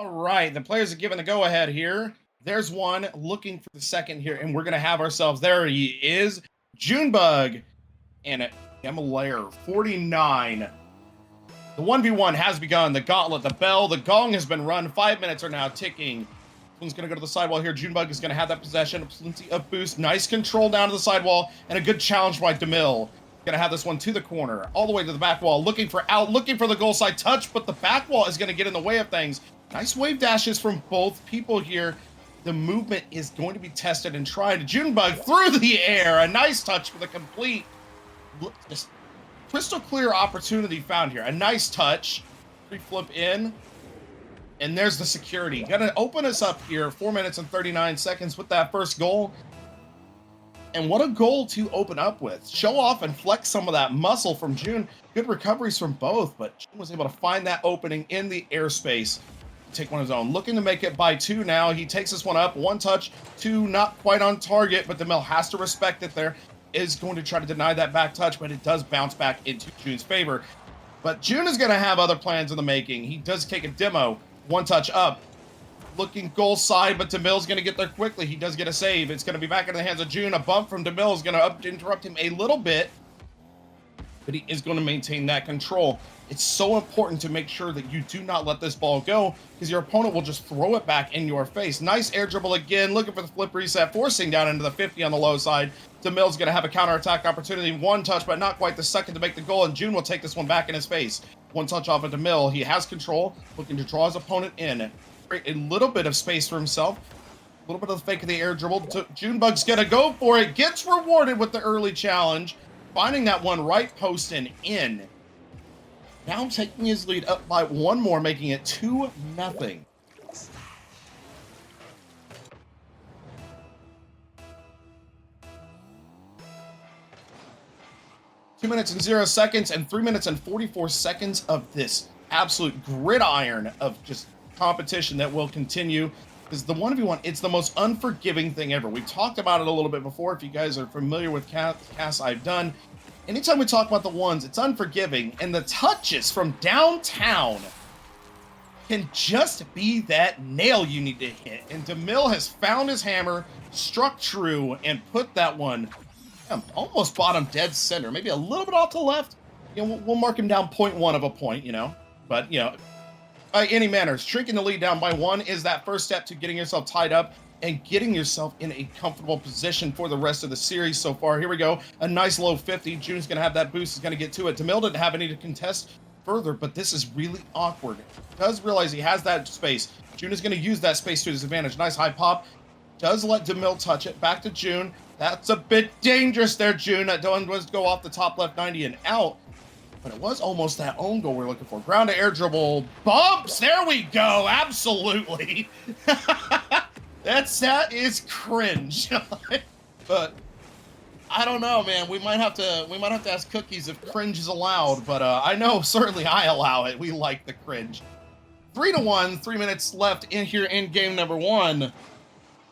All right, the players are given the go-ahead here. There's one looking for the second here, and we're going to have ourselves, there he is, Junebugx and Nameplate 49. The 1v1 has begun. The gauntlet, the bell, the gong has been run. 5 minutes are now ticking. One's going to go to the sidewall here. Junebugx is going to have that possession. Plenty of boost. Nice control down to the sidewall, and a good challenge by DeMille. Going to have this one to the corner, all the way to the back wall, looking for the goal side touch, but the back wall is going to get in the way of things. Nice wave dashes from both people here. The movement is going to be tested and tried. Junebugx through the air. A nice touch for the complete, just crystal clear opportunity found here. A nice touch. Flip in. And there's the security. Gonna open us up here. 4 minutes and 39 seconds with that first goal. And what a goal to open up with. Show off and flex some of that muscle from June. Good recoveries from both, but June was able to find that opening in the airspace. Take one of his own. Looking to make it by 2 now. He takes this one up. 1 touch, 2 not quite on target, but DeMille has to respect it there. Is going to try to deny that back touch, but it does bounce back into June's favor. But June is going to have other plans in the making. He does take a demo. 1 touch up. Looking goal side, but DeMille's going to get there quickly. He does get a save. It's going to be back into the hands of June. A bump from DeMille is going to interrupt him a little bit, but he is going to maintain that control. It's so important to make sure that you do not let this ball go, because your opponent will just throw it back in your face. Nice air dribble again, looking for the flip reset, forcing down into the 50 on the low side. DeMille's going to have a counterattack opportunity. 1 touch, but not quite the second to make the goal, and June will take this one back in his face. 1 touch off of DeMille. He has control, looking to draw his opponent in. Create a little bit of space for himself. A little bit of the fake of the air dribble. Junebug's going to go for it. Gets rewarded with the early challenge. Finding that one right post and in. Now taking his lead up by 1 more, making it 2-0. 2 minutes and 0 seconds and 3 minutes and 44 seconds of this absolute gridiron of just competition that will continue. Because the 1v1, it's the most unforgiving thing ever. We talked about it a little bit before. If you guys are familiar with casts I've done, anytime we talk about the ones, it's unforgiving. And the touches from downtown can just be that nail you need to hit. And DeMille has found his hammer, struck true, and put that one almost bottom dead center. Maybe a little bit off to the left. You know, we'll mark him down 0.1 of a point, you know. But, you know, by any manner, shrinking the lead down by 1 is that first step to getting yourself tied up and getting yourself in a comfortable position for the rest of the series so far. Here we go. A nice low 50. June's going to have that boost. He's going to get to it. DeMille didn't have any to contest further, but this is really awkward. He does realize he has that space. June is going to use that space to his advantage. Nice high pop. Does let DeMille touch it. Back to June. That's a bit dangerous there, June. That one was go off the top left 90 and out. But it was almost that own goal we're looking for. Ground to air dribble. Bumps! There we go! Absolutely! That is cringe. But I don't know, man. We might have to ask Cookies if cringe is allowed, but I know certainly I allow it. We like the cringe. 3-1, 3 minutes left in here in game number 1.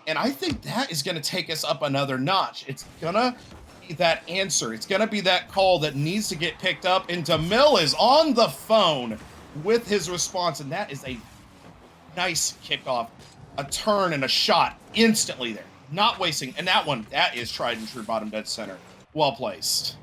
And I think that is going to take us up another notch. It's going to be that answer. It's going to be that call that needs to get picked up. And DeMille is on the phone with his response. And that is a nice kickoff. A turn and a shot instantly there. Not wasting. And that one, that is tried and true bottom dead center. Well placed.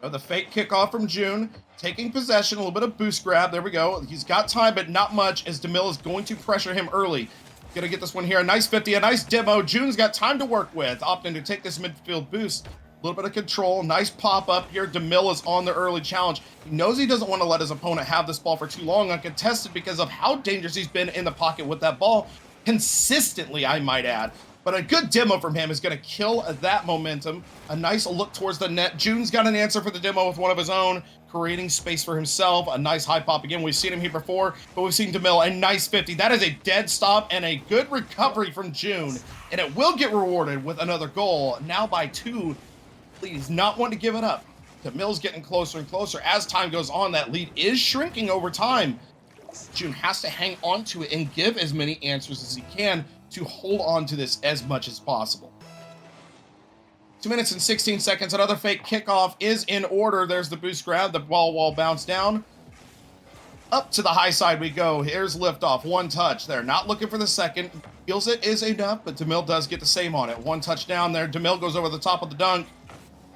The fake kickoff from June. Taking possession, a little bit of boost grab. There we go. He's got time, but not much, as DeMille is going to pressure him early. Gonna get this one here. A nice 50, a nice demo. June's got time to work with. Opting to take this midfield boost. A little bit of control. Nice pop-up here. DeMille is on the early challenge. He knows he doesn't want to let his opponent have this ball for too long uncontested because of how dangerous he's been in the pocket with that ball. Consistently, I might add. But a good demo from him is going to kill that momentum. A nice look towards the net. June's got an answer for the demo with one of his own, creating space for himself. A nice high pop again. We've seen him here before, but we've seen DeMille. A nice 50. That is a dead stop and a good recovery from June. And it will get rewarded with another goal. Now by 2. He's not wanting to give it up. DeMille's getting closer and closer. As time goes on, that lead is shrinking over time. June has to hang on to it and give as many answers as he can to hold on to this as much as possible. 2 minutes and 16 seconds. Another fake kickoff is in order. There's the boost grab. The ball bounce down. Up to the high side we go. Here's liftoff. One touch there. Not looking for the second. Feels it is enough, but DeMille does get the same on it. One touch down there. DeMille goes over the top of the dunk.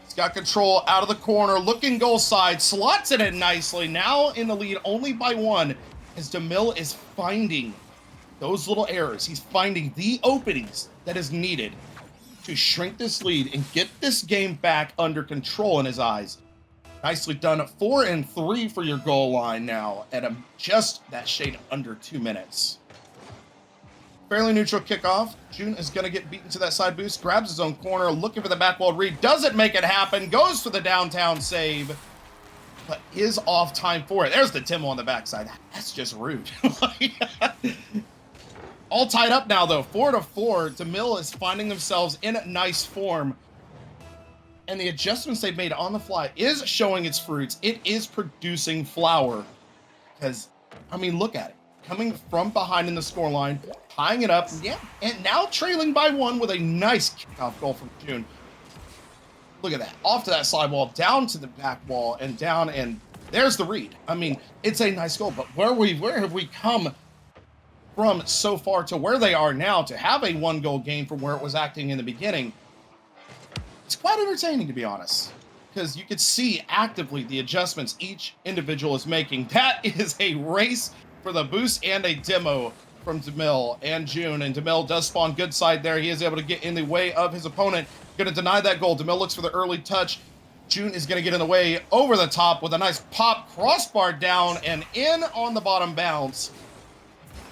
He's got control out of the corner. Looking goal side. Slots it in nicely. Now in the lead only by one, as DeMille is finding those little errors. He's finding the openings that is needed to shrink this lead and get this game back under control in his eyes. Nicely done. 4 and 3 for your goal line now at just that shade under 2 minutes. Fairly neutral kickoff. June is going to get beaten to that side boost. Grabs his own corner, looking for the back wall read. Doesn't make it happen. Goes for the downtown save, but is off time for it. There's the Timo on the backside. That's just rude. All tied up now, though. 4-4. DeMille is finding themselves in nice form. And the adjustments they've made on the fly is showing its fruits. It is producing flour. Because, I mean, look at it. Coming from behind in the scoreline, tying it up, yeah, and now trailing by one with a nice kickoff goal from June. Look at that. Off to that slide wall, down to the back wall, and down, and there's the read. I mean, it's a nice goal, but where have we come from so far to where they are now to have a one-goal game from where it was acting in the beginning? It's quite entertaining, to be honest, because you could see actively the adjustments each individual is making. That is a race for the boost and a demo from DeMille and June, and DeMille does spawn good side there. He is able to get in the way of his opponent. Going to deny that goal. DeMille looks for the early touch. June is going to get in the way over the top with a nice pop, crossbar down and in on the bottom bounce.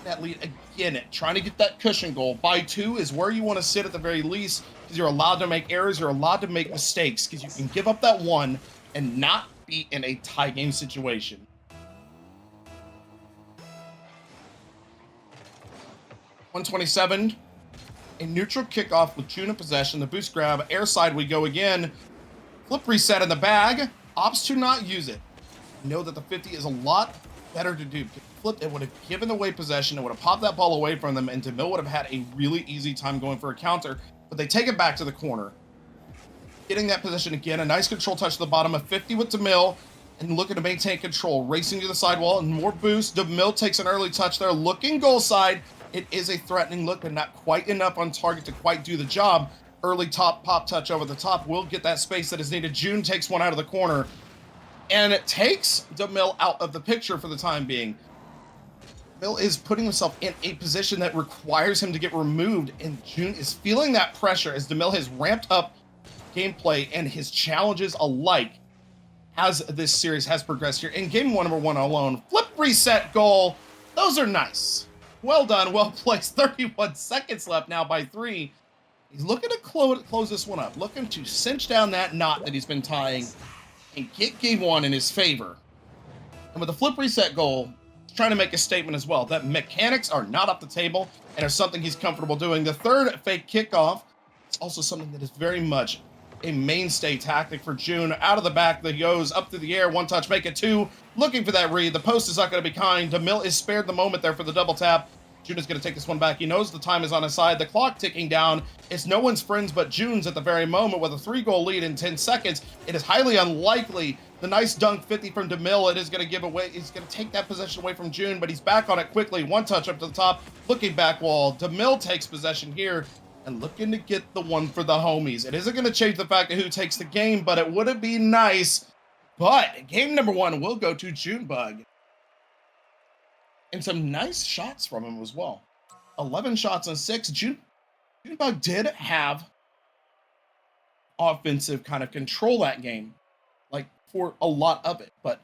That lead again, trying to get that cushion goal. By 2 is where you want to sit at the very least, because you're allowed to make errors, you're allowed to make mistakes, because you can give up that one and not be in a tie game situation. .127, a neutral kickoff with June in possession. The boost grab, air side we go again. Flip reset in the bag. Opts to not use it. Know that the 50 is a lot better to do. Flipped, it would have given away possession. It would have popped that ball away from them, and DeMille would have had a really easy time going for a counter. But they take it back to the corner. Getting that position again. A nice control touch to the bottom of 50 with DeMille, and looking to maintain control. Racing to the sidewall and more boost. DeMille takes an early touch there. Looking goal side. It is a threatening look, but not quite enough on target to quite do the job. Early top pop touch over the top will get that space that is needed. June takes one out of the corner, and it takes DeMille out of the picture for the time being. DeMille is putting himself in a position that requires him to get removed, and June is feeling that pressure as DeMille has ramped up gameplay and his challenges alike as this series has progressed here. In game number one alone, flip reset goal. Those are nice. Well done, well placed. 31 seconds left now by 3. He's looking to close this one up, looking to cinch down that knot that he's been tying and get game one in his favor. And with the flip reset goal, he's trying to make a statement as well that mechanics are not off the table and are something he's comfortable doing. The third fake kickoff is also something that is very much a mainstay tactic for June. Out of the back that goes up through the air, one touch, make it 2. Looking for that read. The post is not going to be kind. DeMille is spared the moment there for the double tap. June is going to take this one back. He knows the time is on his side. The clock ticking down. It's no one's friends but June's at the very moment with a 3-goal lead in 10 seconds. It is highly unlikely. The nice dunk 50 from DeMille. It is going to give away. He's going to take that possession away from June, but he's back on it quickly. One touch up to the top. Looking back wall. DeMille takes possession here and looking to get the one for the homies. It isn't going to change the fact of who takes the game, but it would be nice. But game number one will go to Junebugx. And some nice shots from him as well. 11 shots on 6. Junebugx did have offensive kind of control that game, like for a lot of it. But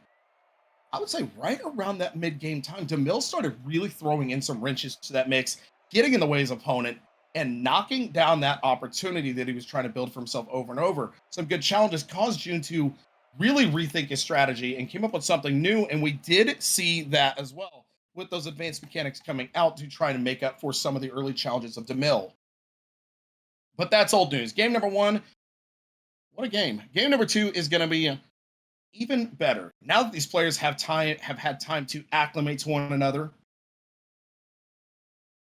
I would say right around that mid-game time, DeMille started really throwing in some wrenches to that mix, getting in the way of his opponent, and knocking down that opportunity that he was trying to build for himself over and over. Some good challenges caused June to really rethink his strategy and came up with something new, and we did see that as well, with those advanced mechanics coming out to try to make up for some of the early challenges of DeMille. But that's old news. Game number one, what a game. Game number two is going to be even better. Now that these players have had time to acclimate to one another.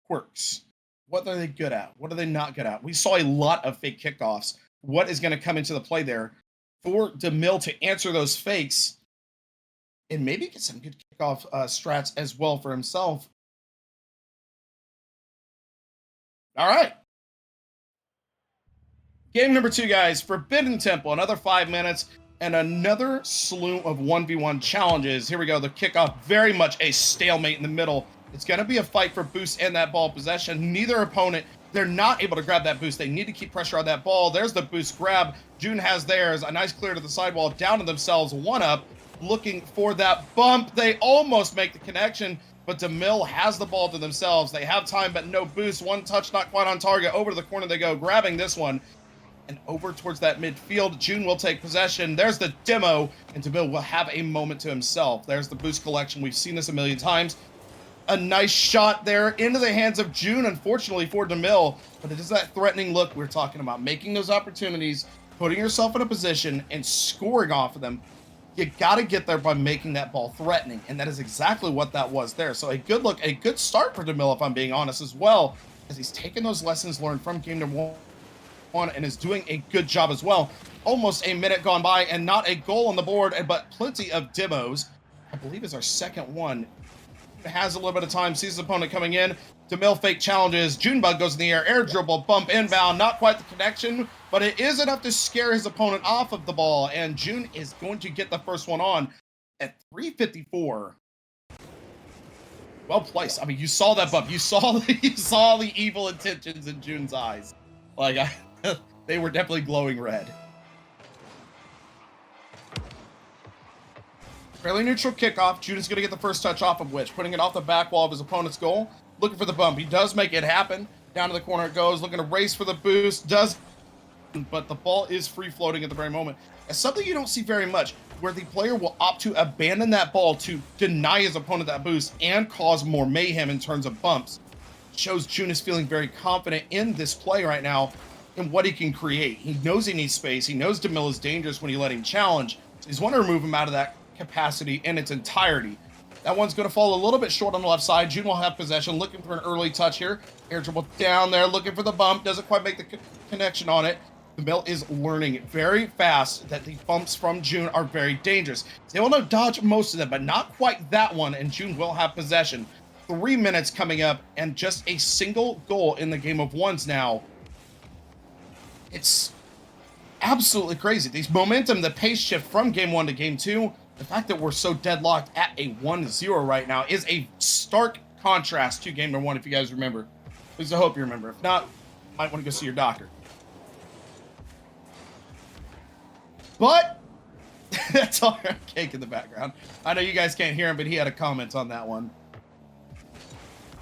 Quirks. What are they good at? What are they not good at? We saw a lot of fake kickoffs what is going to come into the play there for DeMille to answer those fakes and maybe get some good kickoff strats as well for himself. All right. Game number 2, guys. Forbidden Temple. Another 5 minutes and another slew of 1v1 challenges. Here we go. The kickoff, very much a stalemate in the middle. It's going to be a fight for boost and that ball possession. Neither opponent, they're not able to grab that boost. They need to keep pressure on that ball. There's the boost grab. June has theirs. A nice clear to the sidewall. Down to themselves. 1 up. Looking for that bump. They almost make the connection, but DeMille has the ball to themselves. They have time, but no boost. 1 touch, not quite on target. Over to the corner they go, grabbing this one. And over towards that midfield, June will take possession. There's the demo, and DeMille will have a moment to himself. There's the boost collection. We've seen this a million times. A nice shot there into the hands of June, unfortunately for DeMille, but it is that threatening look we're talking about. Making those opportunities, putting yourself in a position, and scoring off of them. You got to get there by making that ball threatening, and that is exactly what that was there. So a good look, a good start for DeMille, if I'm being honest, as well, as he's taken those lessons learned from game number 1 and is doing a good job as well. Almost a minute gone by and not a goal on the board, but plenty of demos. I believe is our second one. Has a little bit of time, sees his opponent coming in. DeMille fake challenges. Junebugx goes in the air dribble, bump inbound. Not quite the connection, but it is enough to scare his opponent off of the ball. And June is going to get the first one on at 3:54. Well placed. I mean, you saw that bump. You saw the evil intentions in June's eyes. Like, they were definitely glowing red. Fairly neutral kickoff. June is going to get the first touch off of which, putting it off the back wall of his opponent's goal. Looking for the bump. He does make it happen. Down to the corner it goes. Looking to race for the boost. Does, but the ball is free floating at the very moment. It's something you don't see very much, where the player will opt to abandon that ball to deny his opponent that boost and cause more mayhem in terms of bumps. Shows June is feeling very confident in this play right now and what he can create. He knows he needs space. He knows DeMille is dangerous when you let him challenge. So he's wanting to remove him out of that capacity in its entirety. That one's going to fall a little bit short on the left side. June will have possession, looking for an early touch here. Air dribble down there, looking for the bump. Doesn't quite make the connection on it. DeMille is learning very fast that the bumps from June are very dangerous. They will dodge most of them, but not quite that one, and June will have possession. 3 minutes coming up, and just a single goal in the game of 1s now. It's absolutely crazy. These momentum, the pace shift from game 1 to game 2, the fact that we're so deadlocked at a 1-0 right now is a stark contrast to game number 1, if you guys remember. At least I hope you remember. If not, you might want to go see your doctor. But that's all right. Cake in the background. I know you guys can't hear him, but he had a comment on that one.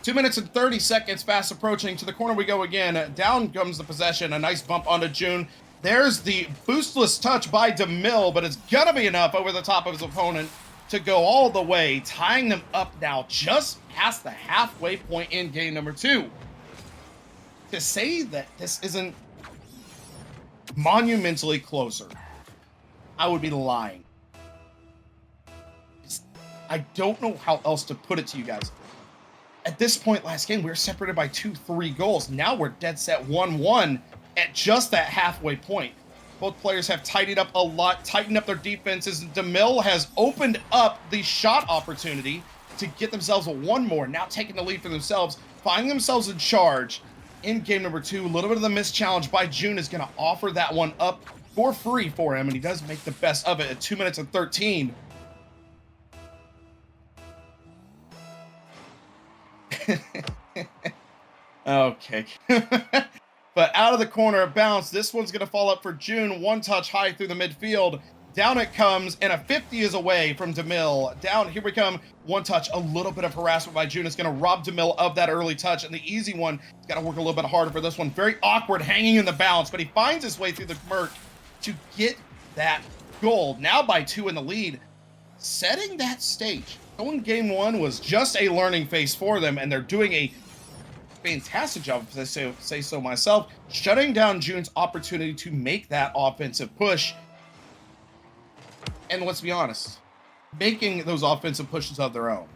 2 minutes and 30 seconds, fast approaching. To the corner we go again. Down comes the possession. A nice bump onto June. There's the boostless touch by DeMille, but it's going to be enough over the top of his opponent to go all the way, tying them up now just past the halfway point in game number 2. To say that this isn't monumentally closer, I would be lying. I don't know how else to put it to you guys. At this point last game, we were separated by 2-3 goals. Now we're dead set 1-1 at just that halfway point. Both players have tidied up a lot, tightened up their defenses, and DeMille has opened up the shot opportunity to get themselves one more, now taking the lead for themselves, finding themselves in charge in game number 2. A little bit of the missed challenge by June is going to offer that one up for free for him, and he does make the best of it at 2 minutes and 13. Okay. But out of the corner, bounce. This one's going to fall up for June. One touch high through the midfield. Down it comes, and a 50 is away from DeMille. Down, here we come. One touch, a little bit of harassment by June. It's going to rob DeMille of that early touch, and the easy one, he's got to work a little bit harder for this one. Very awkward, hanging in the bounce, but he finds his way through the murk to get that goal. Now by 2 in the lead, setting that stage. Going game 1 was just a learning phase for them, and they're doing a fantastic job, if I say so myself, shutting down June's opportunity to make that offensive push. And let's be honest, making those offensive pushes of their own.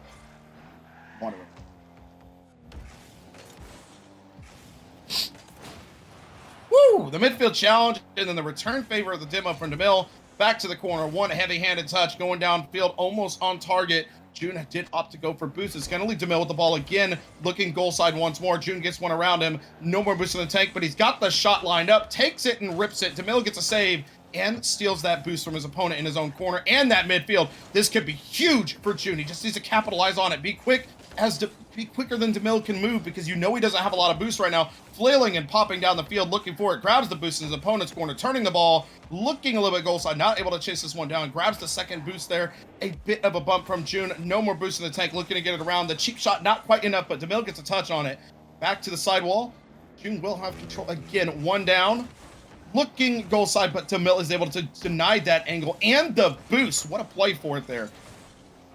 Woo! Woo! The midfield challenge, and then the return favor of the demo from DeMille. Back to the corner, one heavy-handed touch going downfield, almost on target. June did opt to go for boost. It's going to leave DeMille with the ball again, looking goal side once more. June gets one around him. No more boost in the tank, but he's got the shot lined up, takes it and rips it. DeMille gets a save and steals that boost from his opponent in his own corner and that midfield. This could be huge for June. He just needs to capitalize on it. Be quick be quicker than DeMille can move, because you know he doesn't have a lot of boost right now. Flailing and popping down the field, looking for it. Grabs the boost in his opponent's corner, turning the ball, looking a little bit goal side, not able to chase this one down. Grabs the second boost there. A bit of a bump from June. No more boost in the tank, looking to get it around. The cheap shot, not quite enough, but DeMille gets a touch on it. Back to the sidewall. June will have control again. One down. Looking goal side, but DeMille is able to deny that angle and the boost. What a play for it there.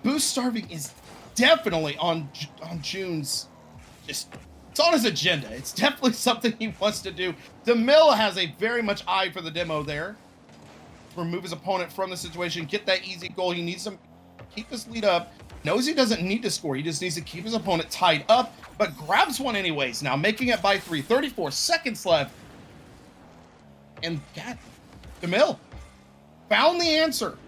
Boost starving is definitely on June's, it's on his agenda. It's definitely something he wants to do. DeMille has a very much eye for the demo there. Remove his opponent from the situation, get that easy goal. He needs to keep this lead up. Knows he doesn't need to score. He just needs to keep his opponent tied up, but grabs one anyways. Now making it by 3, 34 seconds left. And God, DeMille found the answer.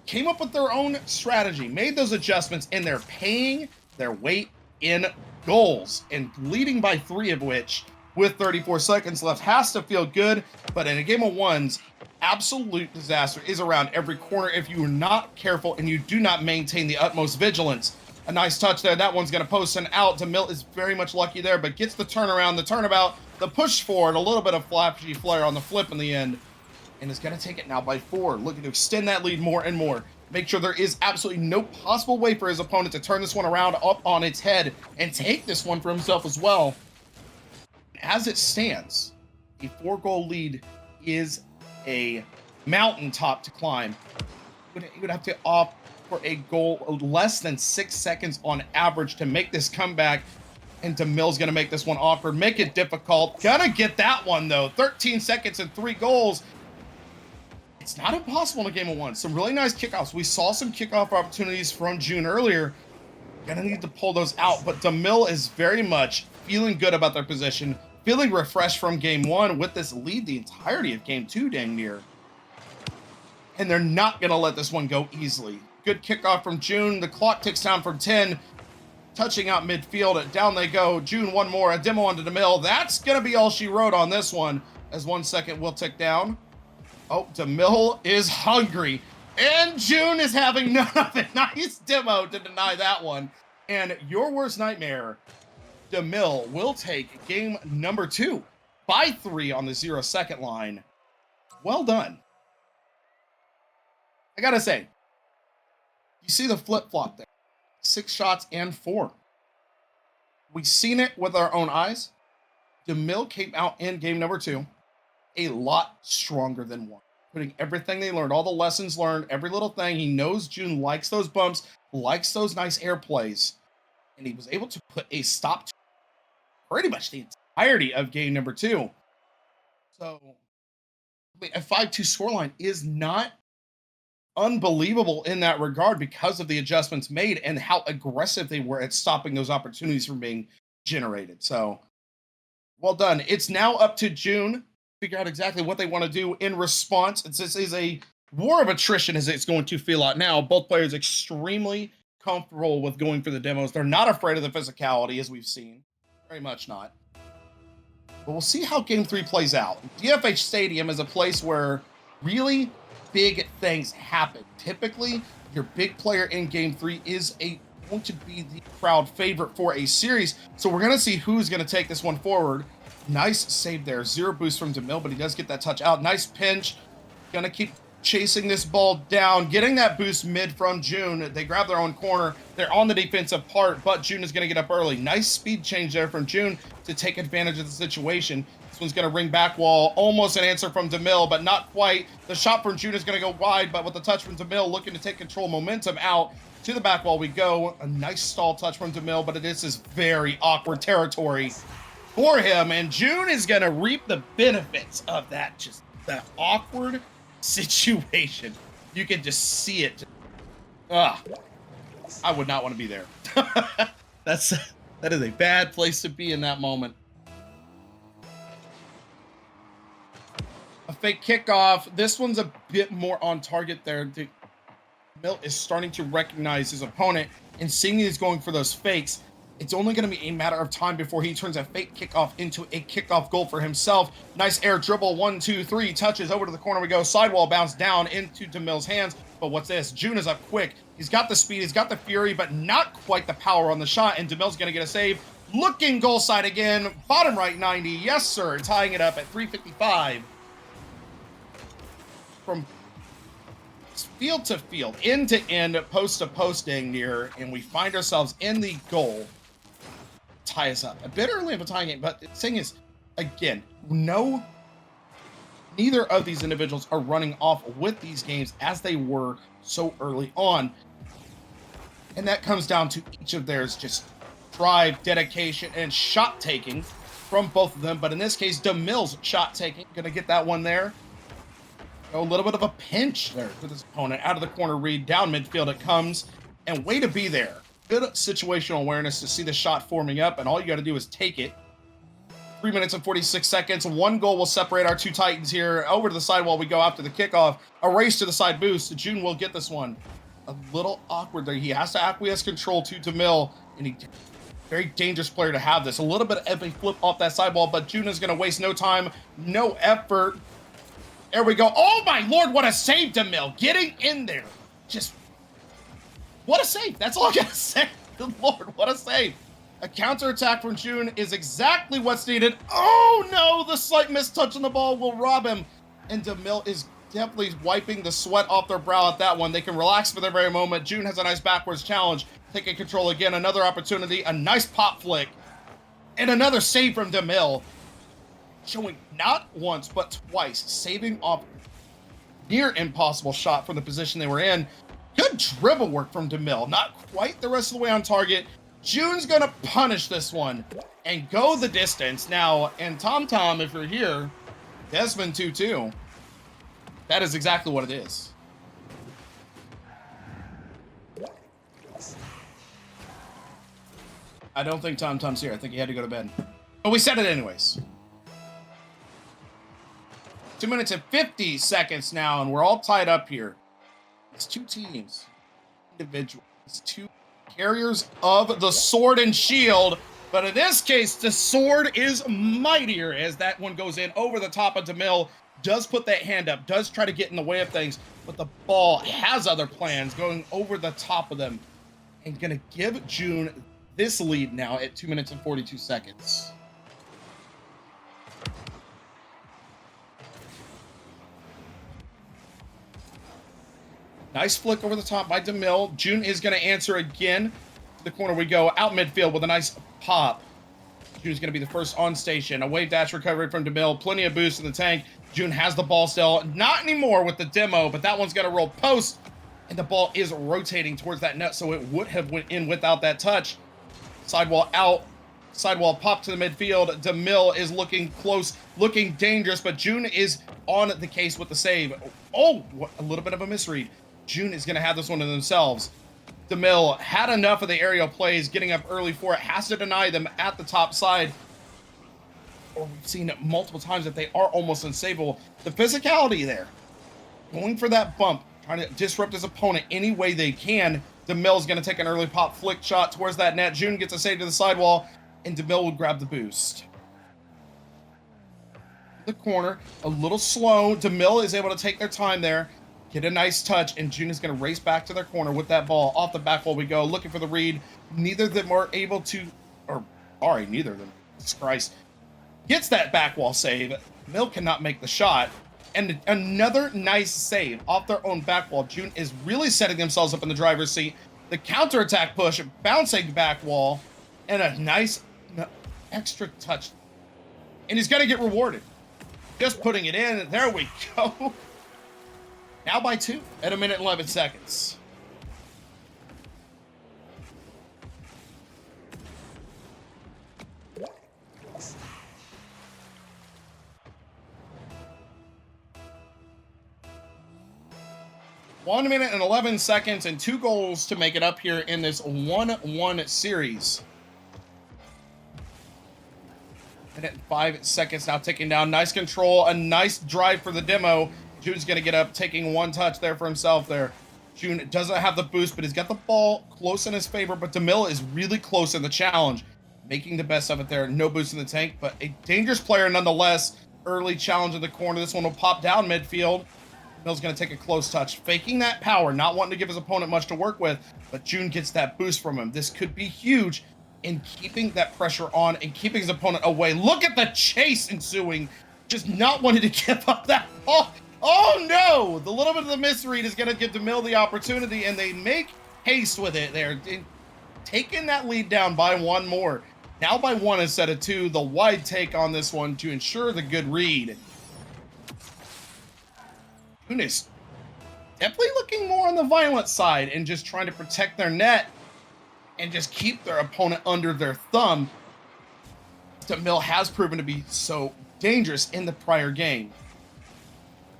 Came up with their own strategy, made those adjustments, and they're paying their weight in goals, and leading by 3 of which, with 34 seconds left, has to feel good. But in a game of ones, absolute disaster is around every corner if you are not careful and you do not maintain the utmost vigilance. A nice touch there. That one's going to post and out. DeMille is very much lucky there, but gets the turnaround, the turnabout, the push forward, a little bit of flashy flare on the flip in the end. And is going to take it now by 4, looking to extend that lead more and more. Make sure there is absolutely no possible way for his opponent to turn this one around up on its head and take this one for himself as well. As it stands, a 4-goal lead is a mountaintop to climb. You would have to opt for a goal of less than 6 seconds on average to make this comeback. And DeMille's going to make this one awkward, make it difficult. Gonna get that one, though. 13 seconds and 3 goals. It's not impossible in a game of one. Some really nice kickoffs. We saw some kickoff opportunities from June earlier. Gonna need to pull those out, but DeMille is very much feeling good about their position, feeling refreshed from game 1 with this lead the entirety of game 2 dang near. And they're not gonna let this one go easily. Good kickoff from June. The clock ticks down from 10. Touching out midfield, down they go. June one more, a demo onto DeMille. That's gonna be all she wrote on this one, as 1 second will tick down. Oh, DeMille is hungry, and June is having none of it. Nice demo to deny that one. And your worst nightmare, DeMille will take game number 2 by 3 on the 0-second line. Well done. I gotta say, you see the flip-flop there. 6 shots and 4. We've seen it with our own eyes. DeMille came out in game number 2 a lot stronger than 1. Putting everything they learned, all the lessons learned, every little thing. He knows June likes those bumps, likes those nice air plays. And he was able to put a stop to pretty much the entirety of game number 2. So, a 5-2 scoreline is not unbelievable in that regard because of the adjustments made and how aggressive they were at stopping those opportunities from being generated. So, well done. It's now up to June. Figure out exactly what they want to do in response. This is a war of attrition as it's going to feel out now. Both players extremely comfortable with going for the demos. They're not afraid of the physicality, as we've seen. Very much not. But we'll see how game 3 plays out. DFH Stadium is a place where really big things happen. Typically, your big player in game 3 is going to be the crowd favorite for a series. So we're going to see who's going to take this one forward. Nice save there. 0 boost from DeMille, but he does get that touch out. Nice pinch. Gonna keep chasing this ball down. Getting that boost mid from June. They grab their own corner. They're on the defensive part, but June is gonna get up early. Nice speed change there from June to take advantage of the situation. This one's gonna ring back wall. Almost an answer from DeMille, but not quite. The shot from June is gonna go wide, but with the touch from DeMille, looking to take control, momentum out. To the back wall we go. A nice stall touch from DeMille, but this is very awkward territory for him, and June is going to reap the benefits of that, just that awkward situation. You can just see it. I would not want to be there. That is a bad place to be in that moment. fake kickoff. This one's a bit more on target there. DeMille is starting to recognize his opponent and seeing he's going for those fakes. It's only going to be a matter of time before he turns a fake kickoff into a kickoff goal for himself. Nice air dribble, 1, 2, 3, touches over to the corner we go. Sidewall bounce down into DeMille's hands. But what's this? June is up quick. He's got the speed, he's got the fury, but not quite the power on the shot. And DeMille's going to get a save. Looking goal side again. Bottom right 90. Yes, sir. Tying it up at 355. From field to field, end to end, post to post, dang near, and we find ourselves in the goal. Tie us up a bit early of a tying game, but the thing is, again, neither of these individuals are running off with these games as they were so early on, and that comes down to each of theirs just drive, dedication, and shot taking from both of them. But in this case, DeMille's shot taking, gonna get that one there. A little bit of a pinch there for this opponent. Out of the corner read, down midfield it comes, and way to be there. Good situational awareness to see the shot forming up, and all you got to do is take it. 3 minutes and 46 seconds. One goal will separate our two Titans here. Over to the sidewall we go after the kickoff. A race to the side boost. June will get this one. A little awkward there. He has to acquiesce control to DeMille, and he very dangerous player to have this. A little bit of a flip off that sidewall, but June is going to waste no time, no effort. There we go. Oh my Lord, what a save, DeMille. Getting in there. Just, what a save. That's all I gotta say. Good Lord, what a save. A counterattack from June is exactly what's needed. Oh no, the slight mistouch on the ball will rob him. And DeMille is definitely wiping the sweat off their brow at that one. They can relax for the very moment. June has a nice backwards challenge. Taking control again, another opportunity, a nice pop flick. And another save from DeMille. Showing not once, but twice, saving off near impossible shot from the position they were in. Good dribble work from DeMille. Not quite the rest of the way on target. June's going to punish this one and go the distance. Now, and Tom, if you're here, Desmond 2-2. That is exactly what it is. I don't think Tom's here. I think he had to go to bed. But we said it anyways. 2 minutes and 50 seconds now, and we're all tied up here. It's two teams, individuals, it's two carriers of the sword and shield, but in this case, the sword is mightier as that one goes in over the top of DeMille, does put that hand up, does try to get in the way of things, but the ball has other plans going over the top of them and gonna give June this lead now at 2 minutes and 42 seconds. Nice flick over the top by DeMille. June is going to answer again. To the corner we go. Out midfield with a nice pop. June's going to be the first on station. A wave dash recovery from DeMille. Plenty of boost in the tank. June has the ball still. Not anymore with the demo, but that one's going to roll post. And the ball is rotating towards that net, so it would have went in without that touch. Sidewall out. Sidewall pop to the midfield. DeMille is looking close, looking dangerous, but June is on the case with the save. Oh, what, a little bit of a misread. June is going to have this one to themselves. DeMille had enough of the aerial plays, getting up early for it, has to deny them at the top side. Or we've seen it multiple times that they are almost unsavable. The physicality there, going for that bump, trying to disrupt his opponent any way they can. DeMille's going to take an early pop flick shot towards that net. June gets a save to the sidewall, and DeMille will grab the boost. The corner, a little slow. DeMille is able to take their time there. Get a nice touch, and June is going to race back to their corner with that ball. Off the back wall we go, looking for the read. Neither of them are able to, neither of them, Jesus Christ, gets that back wall save. Mill cannot make the shot. And another nice save off their own back wall. June is really setting themselves up in the driver's seat. The counterattack push, bouncing back wall, and a nice extra touch. And he's going to get rewarded. Just putting it in. There we go. Now by 2 at 1 minute and 11 seconds. One minute and 11 seconds and 2 goals to make it up here in this 1-1 series. Minute and 5 seconds now ticking down. Nice control, a nice drive for the demo. June's gonna get up, taking one touch there for himself there. June doesn't have the boost, but he's got the ball close in his favor, but DeMille is really close in the challenge, making the best of it there. No boost in the tank, but a dangerous player nonetheless. Early challenge in the corner. This one will pop down midfield. DeMille's gonna take a close touch, faking that power, not wanting to give his opponent much to work with, but June gets that boost from him. This could be huge in keeping that pressure on and keeping his opponent away. Look at the chase ensuing, just not wanting to give up that ball. Oh no! The little bit of the misread is going to give DeMille the opportunity, and they make haste with it. They're taking that lead down by one more. Now by one instead of two. The wide take on this one to ensure the good read. June is definitely looking more on the violent side and just trying to protect their net and just keep their opponent under their thumb. DeMille has proven to be so dangerous in the prior game.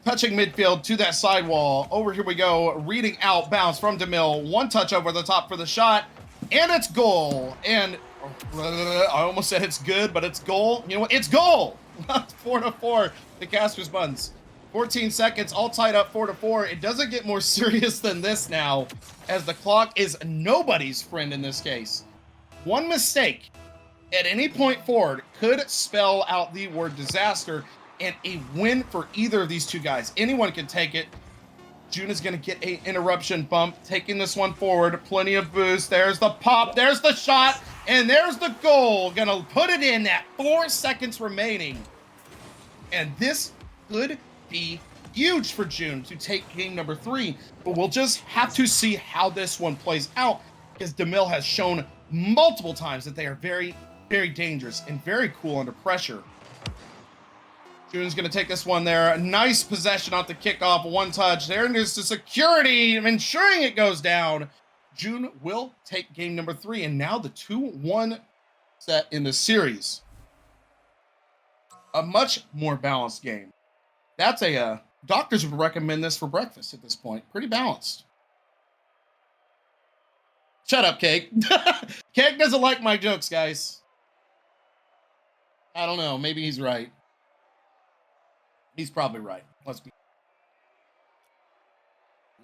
Touching midfield to that sidewall. Over here we go. Reading out bounce from DeMille. One touch over the top for the shot. And it's goal. And I almost said it's good, but it's goal. You know what? It's goal! 4-4. The Casters Buns. 14 seconds, all tied up 4-4. It doesn't get more serious than this now, as the clock is nobody's friend in this case. One mistake at any point forward could spell out the word disaster and a win for either of these two guys. Anyone can take it. June is going to get an interruption bump, taking this one forward. Plenty of boost. There's the pop. There's the shot. And there's the goal. Going to put it in at 4 seconds remaining. And this could be huge for June to take game number 3. But we'll just have to see how this one plays out, because DeMille has shown multiple times that they are very, very dangerous and very cool under pressure. June's going to take this one there. A nice possession off the kickoff. One touch. There's the security, ensuring it goes down. June will take game number 3. And now the 2-1 set in the series. A much more balanced game. That's a... doctors would recommend this for breakfast at this point. Pretty balanced. Shut up, Cake. Cake doesn't like my jokes, guys. I don't know. Maybe he's right. He's probably right. Let's be.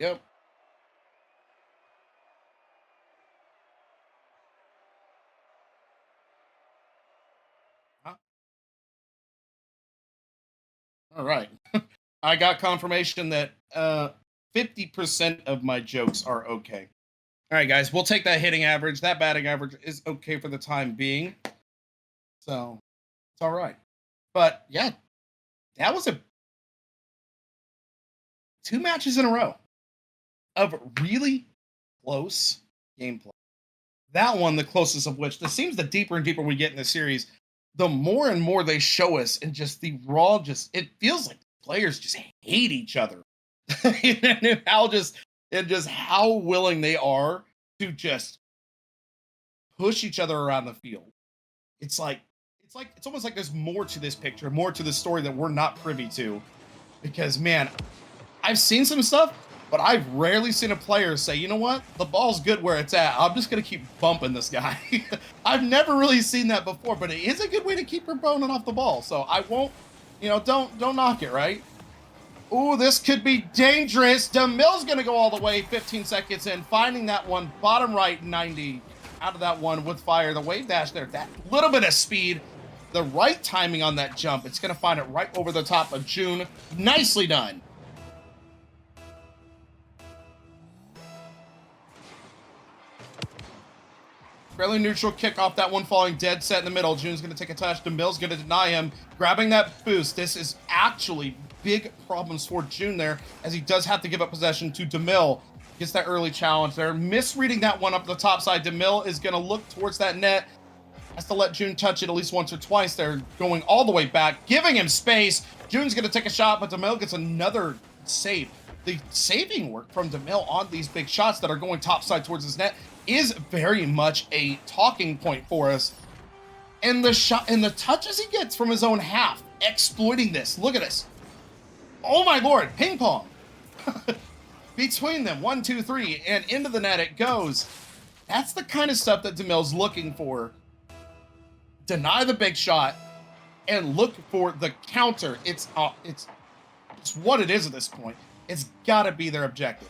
Yep. Huh? All right. I got confirmation that 50% of my jokes are okay. All right, guys. We'll take that hitting average. That batting average is okay for the time being. So it's all right. But yeah. That was 2 matches in a row of really close gameplay. That one, the closest of which, this seems the deeper and deeper we get in the series, the more and more they show us, and just the raw, it feels like players just hate each other. And how willing they are to just push each other around the field. It's almost like there's more to this picture, more to the story that we're not privy to. Because, man, I've seen some stuff, but I've rarely seen a player say, you know what, the ball's good where it's at. I'm just going to keep bumping this guy. I've never really seen that before, but it is a good way to keep your opponent off the ball. So I won't, don't knock it, right? Ooh, this could be dangerous. DeMille's going to go all the way 15 seconds in, finding that one bottom right 90 out of that one with fire. The wave dash there, that little bit of speed. The right timing on that jump. It's going to find it right over the top of June. Nicely done. Fairly neutral kick off that one, falling dead set in the middle. June's going to take a touch. DeMille's going to deny him. Grabbing that boost. This is actually big problems for June there, as he does have to give up possession to DeMille. Gets that early challenge there. Misreading that one up the top side. DeMille is going to look towards that net. Has to let June touch it at least once or twice. They're going all the way back, giving him space. June's going to take a shot, but DeMille gets another save. The saving work from DeMille on these big shots that are going topside towards his net is very much a talking point for us. And the shot and the touches he gets from his own half, exploiting this. Look at this. Oh my lord, ping pong. Between them, 1, 2, 3, and into the net it goes. That's the kind of stuff that DeMille's looking for. Deny the big shot, and look for the counter. It's what it is at this point. It's got to be their objective.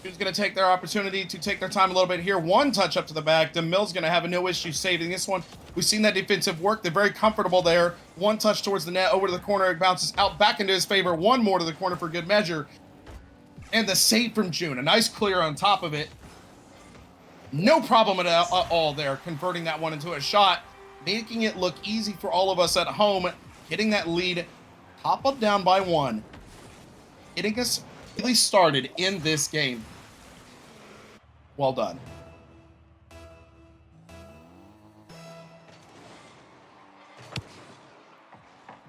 Who's going to take their opportunity to take their time a little bit here. One touch up to the back. DeMille's going to have no issue saving this one. We've seen that defensive work. They're very comfortable there. One touch towards the net, over to the corner. It bounces out back into his favor. One more to the corner for good measure. And the save from June. A nice clear on top of it. No problem at all there, converting that one into a shot, making it look easy for all of us at home, getting that lead, toppled down by one, getting us really started in this game. Well done.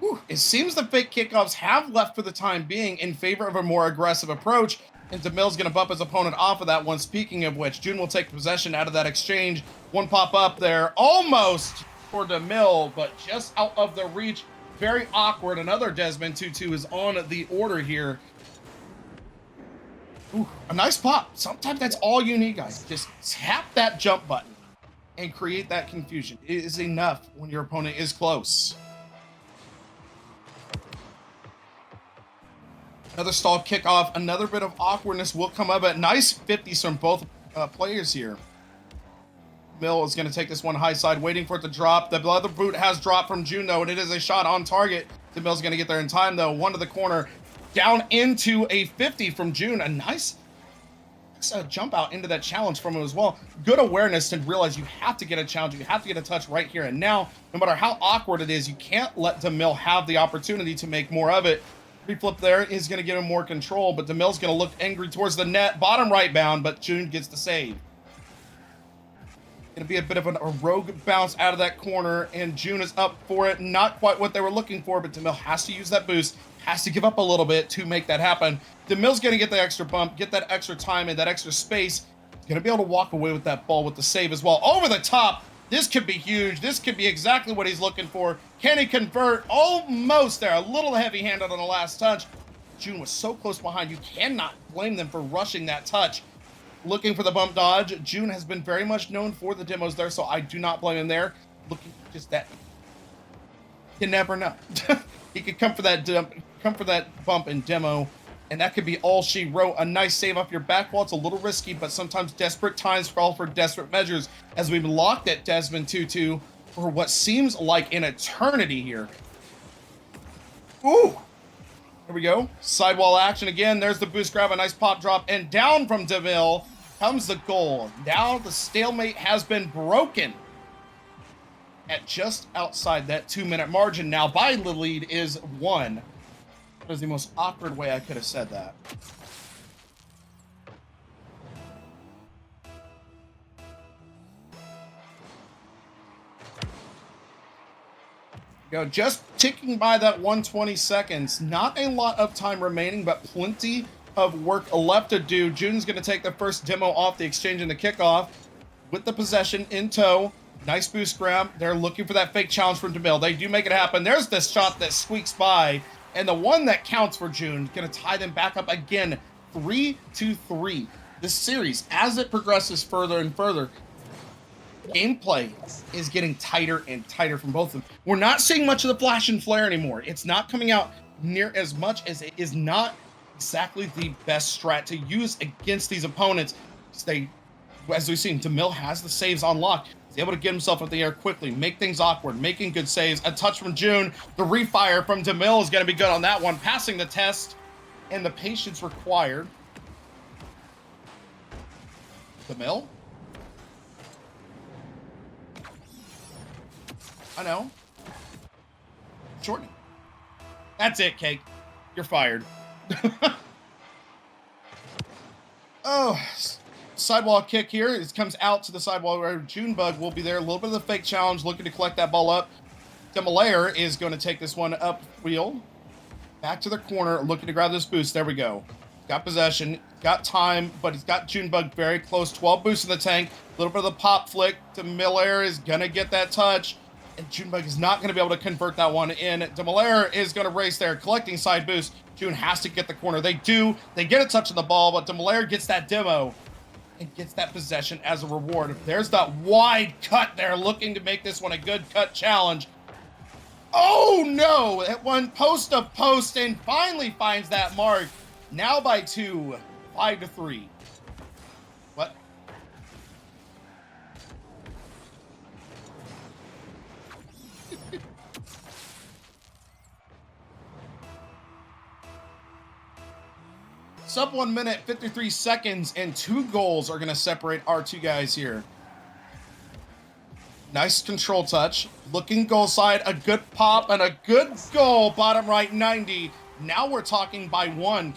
Whew. It seems the fake kickoffs have left for the time being in favor of a more aggressive approach. And DeMille's going to bump his opponent off of that one. Speaking of which, June will take possession out of that exchange. One pop up there, almost for DeMille, but just out of the reach. Very awkward. Another Desmond2-2 is on the order here. Ooh, a nice pop. Sometimes that's all you need, guys. Just tap that jump button and create that confusion. It is enough when your opponent is close. Another stall kickoff. Another bit of awkwardness will come up. Nice 50s from both players here. Mill is going to take this one high side, waiting for it to drop. The other boot has dropped from June, though, and it is a shot on target. DeMille's going to get there in time, though. One to the corner. Down into a 50 from June. A nice jump out into that challenge from him as well. Good awareness to realize you have to get a challenge. You have to get a touch right here and now. No matter how awkward it is, you can't let DeMille have the opportunity to make more of it. Flip there is going to give him more control, but DeMille's going to look angry towards the net. Bottom right bound, but June gets the save. Going to be a bit of a rogue bounce out of that corner, and June is up for it. Not quite what they were looking for, but DeMille has to use that boost, has to give up a little bit to make that happen. DeMille's going to get the extra bump, get that extra time and that extra space. He's going to be able to walk away with that ball with the save as well. Over the top. This could be huge. This could be exactly what he's looking for. Can he convert? Almost there. A little heavy-handed on the last touch. June was so close behind. You cannot blame them for rushing that touch. Looking for the bump dodge. June has been very much known for the demos there, so I do not blame him there. Looking for just that. You never know. He could come for that bump in demo, and that could be all she wrote. A nice save off your back wall. It's a little risky, but sometimes desperate times call for desperate measures, as we've locked at Desmond2-2 for what seems like an eternity here. Ooh! Here we go. Sidewall action again. There's the boost grab, a nice pop drop, and down from DeMille comes the goal. Now the stalemate has been broken at just outside that 2-minute margin. Now by the lead is 1. That is the most awkward way I could have said that. Go, just ticking by that 120 seconds. Not a lot of time remaining, but plenty of work left to do. June's going to take the first demo off the exchange and the kickoff with the possession in tow. Nice boost grab. They're looking for that fake challenge from DeMille. They do make it happen. There's the shot that squeaks by. And the one that counts for June, going to tie them back up again, 3-3. This series, as it progresses further and further, gameplay is getting tighter and tighter from both of them. We're not seeing much of the flash and flare anymore. It's not coming out near as much, as it is not exactly the best strat to use against these opponents. As we've seen, DeMille has the saves on lock. He's able to get himself up the air quickly, make things awkward, making good saves. A touch from June. The refire from DeMille is going to be good on that one. Passing the test and the patience required. DeMille? I know. Shorten. That's it, Cake. You're fired. Oh, sidewall kick here. It comes out to the sidewall where Junebugx will be there. A little bit of the fake challenge, looking to collect that ball up. DeMille is going to take this one up wheel. Back to the corner, looking to grab this boost. There we go. Got possession, got time, but he's got Junebugx very close. 12 boosts in the tank. A little bit of the pop flick. DeMille is going to get that touch. And Junebugx is not going to be able to convert that one in. DeMille is going to race there, collecting side boost. June has to get the corner. They do. They get a touch on the ball, but DeMille gets that demo. and gets that possession as a reward. There's that wide cut there, looking to make this one a good cut challenge. Oh no, that one post to post and finally finds that mark. Now by 2, 5-3. What? Sub 1 minute, 53 seconds, and 2 goals are going to separate our 2 guys here. Nice control touch. Looking goal side, a good pop and a good goal. Bottom right, 90. Now we're talking by 1.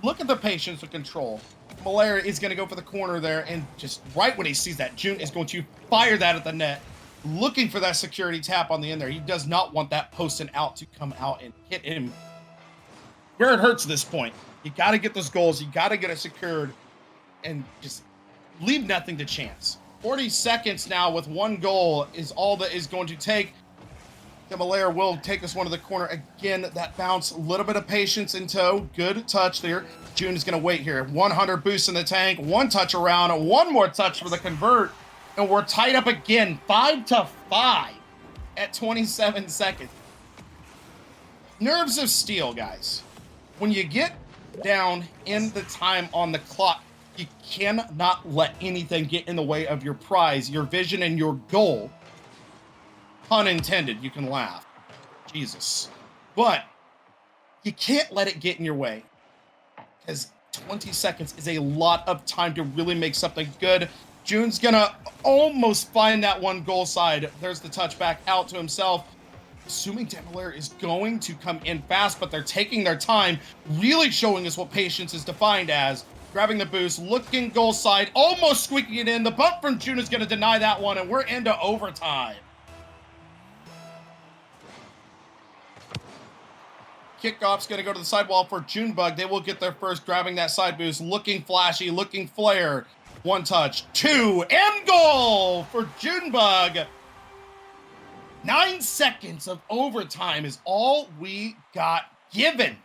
Look at the patience with control. Malaria is going to go for the corner there, and just right when he sees that, June is going to fire that at the net. Looking for that security tap on the end there. He does not want that post and out to come out and hit him where it hurts at this point. You got to get those goals. You got to get it secured and just leave nothing to chance. 40 seconds now with 1 goal is all that is going to take. The Malaire will take this one to the corner. Again, that bounce, a little bit of patience in tow. Good touch there. June is going to wait here. 100 boost in the tank. 1 touch around. 1 more touch for the convert. And we're tied up again. 5-5 at 27 seconds. Nerves of steel, guys. When you get down in the time on the clock, you cannot let anything get in the way of your prize, your vision, and your goal. Pun intended, you can laugh. Jesus. But you can't let it get in your way, because 20 seconds is a lot of time to really make something good. June's gonna almost find that 1 goal side. There's the touchback out to himself. Assuming Demolaire is going to come in fast, but they're taking their time, really showing us what patience is defined as. Grabbing the boost, looking goal side, almost squeaking it in. The bump from June is going to deny that one, and we're into overtime. Kickoff's going to go to the sidewall for Junebugx. They will get their first, grabbing that side boost, looking flashy, looking flare. 1 touch, 2, and goal for Junebugx. 9 seconds of overtime is all we got given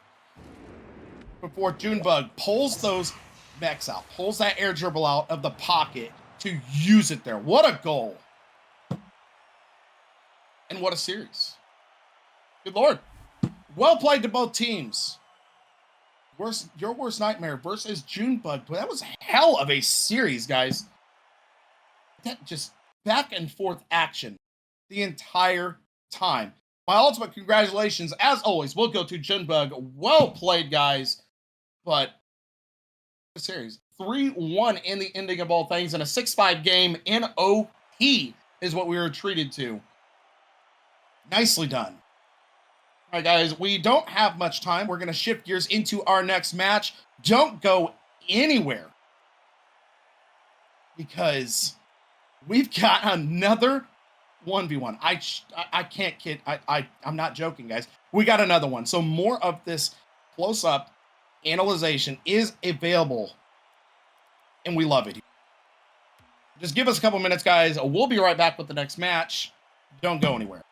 before Junebugx pulls those mechs out, pulls that air dribble out of the pocket to use it there. What a goal. And what a series. Good Lord. Well played to both teams. Your worst nightmare versus Junebugx. But that was hell of a series, guys. That just back and forth action the entire time. My ultimate congratulations, as always, will go to Junebugx. Well played, guys. But the series 3-1 in the ending of all things, and a 6-5 game in OT is what we were treated to. Nicely done. All right, guys, we don't have much time. We're going to shift gears into our next match. Don't go anywhere, because we've got another 1v1. I can't kid. I'm not joking, guys. We got another one. So more of this close-up analyzation is available, and we love it. Just give us a couple minutes, guys. We'll be right back with the next match. Don't go anywhere.